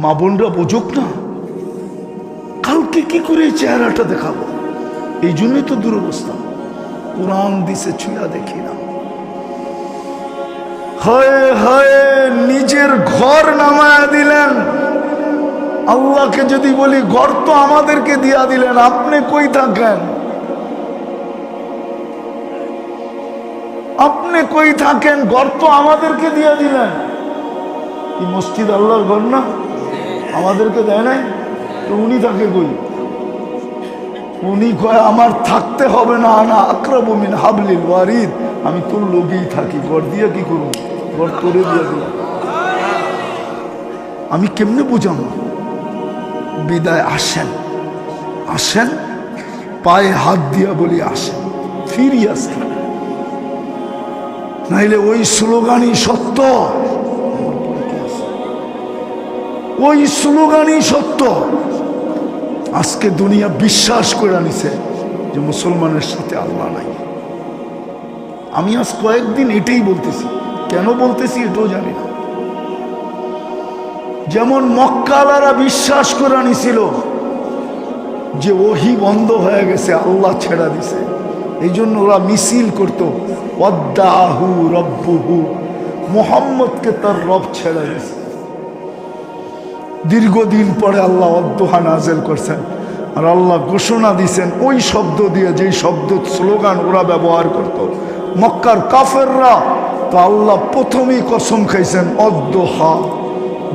মা বোনরা বোঝুক না, কালকে কি করে এই চেহারাটা দেখাবো। এই জন্যই তো দুরবস্থা। কোরআন দিছে ছুঁয়া দেখি না। হায় হায়, নিজের ঘর নামায়া দিলেন। আল্লাহকে যদি বলি ঘর তো আমাদেরকে দিয়া দিলেন, আপনি কই থাকেন? আপনি কই থাকেন? ঘর তো আমাদেরকে দিয়া দিলেন। কি মসজিদ আল্লাহর ঘর না? আমাদেরকে দেয় নাই তো উনি থাকে কই? উনি কয় আমার থাকতে হবে না, না আকরাবু মিন হাবলিল ওয়ারিদ, আমি তোর লগেই থাকি। ঘর দিয়া কি করব? ঘর তোরে দিয়া দিলাম। আমি কেমনে বুঝাম? বিদায় আসেন, আসেন, পায়ে হাত দিয়া বলি আসেন, ফিরি আসেন। নাইলে ওই স্লোগানই সত্য, ওই স্লোগানই সত্য। আজকে দুনিয়া বিশ্বাস করে নিছে যে মুসলমানের সাথে আল্লাহ নাই। আমি আজ কয়েকদিন এটাই বলতেছি, কেন বলতেছি এটাও জানি না। যেমন মক্কালারা বিশ্বাস করে নিছিল যে ওহি বন্ধ হয়ে গেছে, আল্লাহ ছেড়া দিছে, এই জন্য ওরা মিছিল করতো ওয়াদ্দাহু রব্বুহু, মুহাম্মদকে তার রব ছেড়া দিছে। দীর্ঘদিন পরে আল্লাহ ওয়াদ্দুহা নাযিল করছেন, আর আল্লাহ ঘোষণা দিছেন ওই শব্দ দিয়ে, যেই শব্দ স্লোগান ওরা ব্যবহার করত মক্কার কাফেররা। তো আল্লাহ প্রথমেই কসম খাইছেন ওয়াদ্দুহা,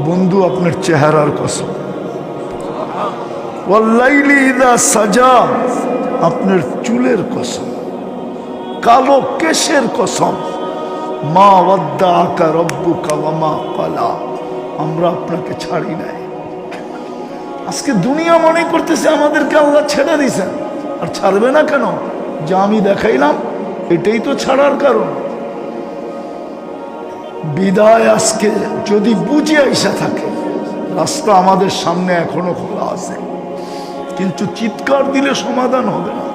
বন্ধু আপনার চেহারার কসম, ওয়াল্লাইলি ইযা সাজা, আপনার চুলের কসম, কালো কেশের কসম, মা ওয়াদ্দাআকা রব্বুকা ওয়া মা ক্বালা, আমরা আপনাকে ছাড়ি নাই। আজকে দুনিয়া মনে করতেছে আমাদেরকে আল্লাহ ছেড়ে দিয়েছেন, আর ছাড়বে না কেন? যা আমি দেখাইলাম এটাই তো ছাড়ার কারণ। বিদায় আজকে যদি বুঝে আইসা থাকে, রাস্তা আমাদের সামনে এখনো খোলা আছে, কিন্তু চিৎকার দিলে সমাধান হবে না।